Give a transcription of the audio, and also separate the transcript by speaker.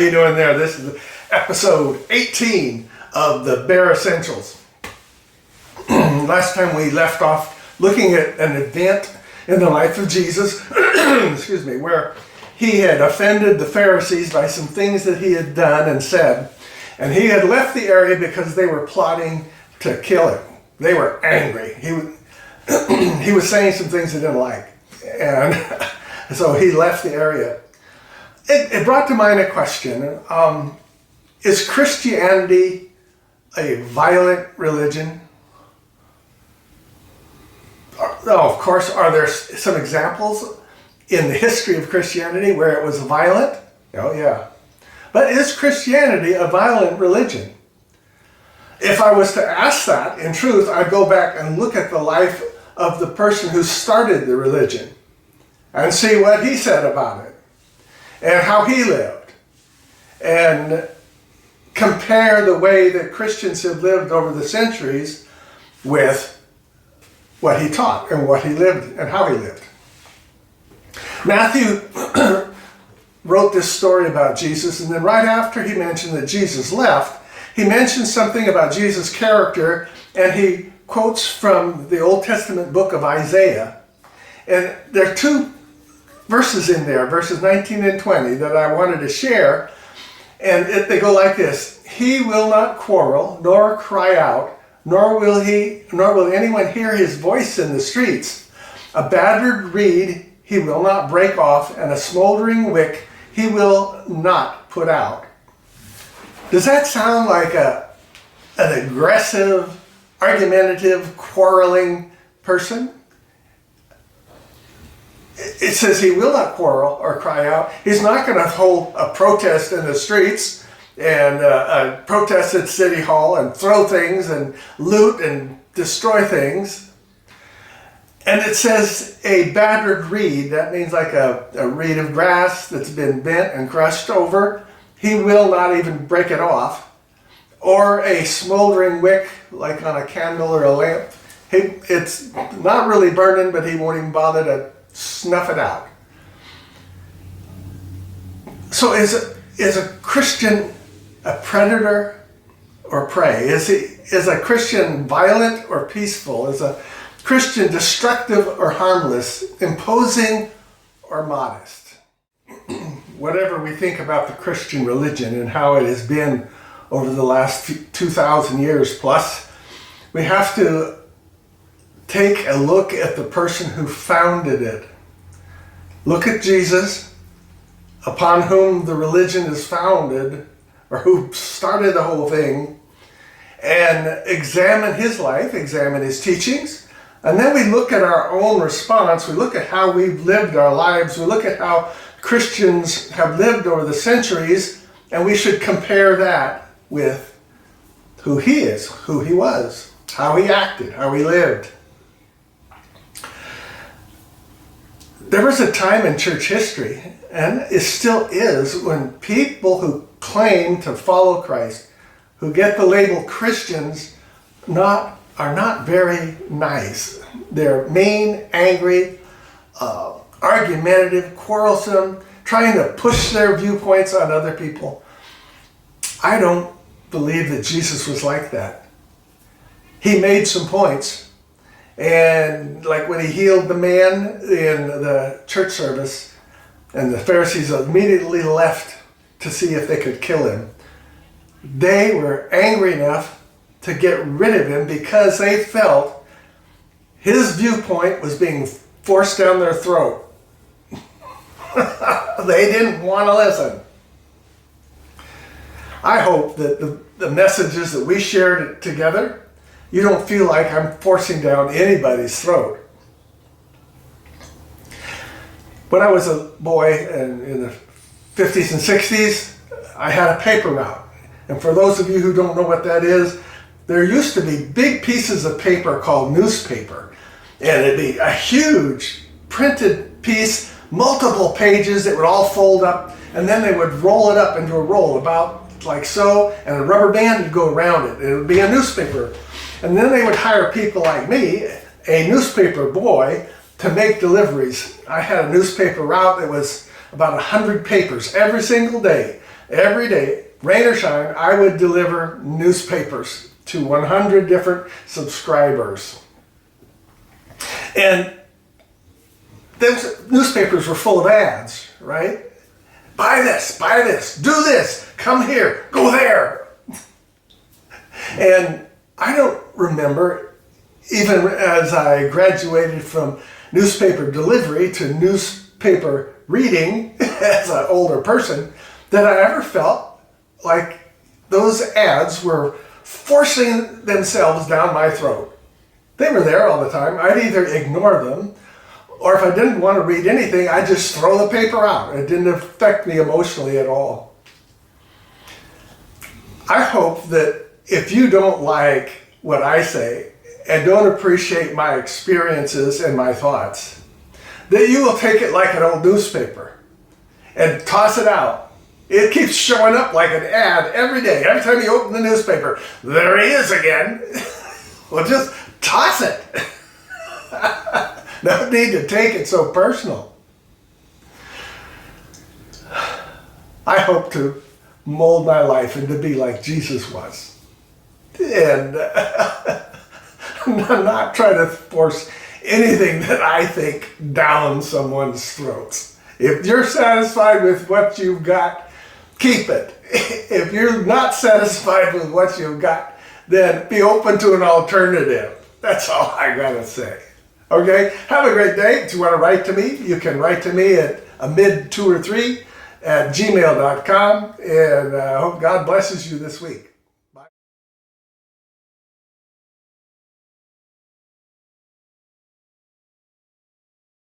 Speaker 1: you doing there? This is episode 18 of the Bare Essentials. Last time we left off looking at an event in the life of Jesus, excuse me, where he had offended the Pharisees by some things that he had done and said, and he had left the area because they were plotting to kill him. They were angry. He was saying some things they didn't like, and so he left the area. It brought to mind a question. Is Christianity a violent religion? Oh, of course, are there some examples in the history of Christianity where it was violent? Oh, yeah. But is Christianity a violent religion? If I was to ask that, in truth, I'd go back and look at the life of the person who started the religion and see what he said about it and how he lived, and compare the way that Christians have lived over the centuries with what he taught and what he lived and how he lived. Matthew wrote this story about Jesus, and then right after he mentioned that Jesus left, he mentioned something about Jesus' character, and he quotes from the Old Testament book of Isaiah. And there are two verses in there, verses 19 and 20, that I wanted to share. And they go like this: He will not quarrel, nor cry out, nor will anyone hear his voice in the streets. A battered reed he will not break off, and a smoldering wick he will not put out. Does that sound like an aggressive, argumentative, quarreling person? It says he will not quarrel or cry out. He's not going to hold a protest in the streets and protest at City Hall and throw things and loot and destroy things. And it says a battered reed. That means like a reed of grass that's been bent and crushed over. He will not even break it off. Or a smoldering wick, like on a candle or a lamp. It's not really burning, but he won't even bother to snuff it out. So is a Christian a predator or prey? Is a Christian violent or peaceful? Is a Christian destructive or harmless? Imposing or modest? Whatever we think about the Christian religion and how it has been over the last 2,000 years plus, we have to take a look at the person who founded it. Look at Jesus, upon whom the religion is founded, or who started the whole thing, and examine his life, examine his teachings, and then we look at our own response. We look at how we've lived our lives. We look at how Christians have lived over the centuries, and we should compare that with who he is, who he was, how he acted, how he lived. There was a time in church history, and it still is, when people who claim to follow Christ, who get the label Christians, are not very nice. They're mean, angry, argumentative, quarrelsome, trying to push their viewpoints on other people. I don't believe that Jesus was like that. He made some points. And like when he healed the man in the church service, and the Pharisees immediately left to see if they could kill him. They were angry enough to get rid of him because they felt his viewpoint was being forced down their throat. They didn't want to listen. I hope that the messages that we shared together, you don't feel like I'm forcing down anybody's throat. When I was a boy in the 50s and 60s, I had a paper route. And for those of you who don't know what that is, there used to be big pieces of paper called newspaper. And it'd be a huge printed piece, multiple pages that would all fold up, and then they would roll it up into a roll about like so, and a rubber band would go around it. It would be a newspaper. And then they would hire people like me, a newspaper boy, to make deliveries. I had a newspaper route that was about 100 papers every single day. every day, rain or shine, I would deliver newspapers to 100 different subscribers. And those newspapers were full of ads, right? Buy this, do this, come here, go there. And I don't remember, even as I graduated from newspaper delivery to newspaper reading as an older person, that I ever felt like those ads were forcing themselves down my throat. They were there all the time. I'd either ignore them, or if I didn't want to read anything, I'd just throw the paper out. It didn't affect me emotionally at all. I hope that if you don't like what I say and don't appreciate my experiences and my thoughts, that you will take it like an old newspaper and toss it out. It keeps showing up like an ad every day. Every time you open the newspaper, there he is again. Well, just toss it. No need to take it so personal. I hope to mold my life and to be like Jesus was. And I'm not trying to force anything that I think down someone's throats. If you're satisfied with what you've got, keep it. If you're not satisfied with what you've got, then be open to an alternative. That's all I gotta say. Okay? Have a great day. If you want to write to me, you can write to me at amid2or3 at gmail.com. And I hope God blesses you this week.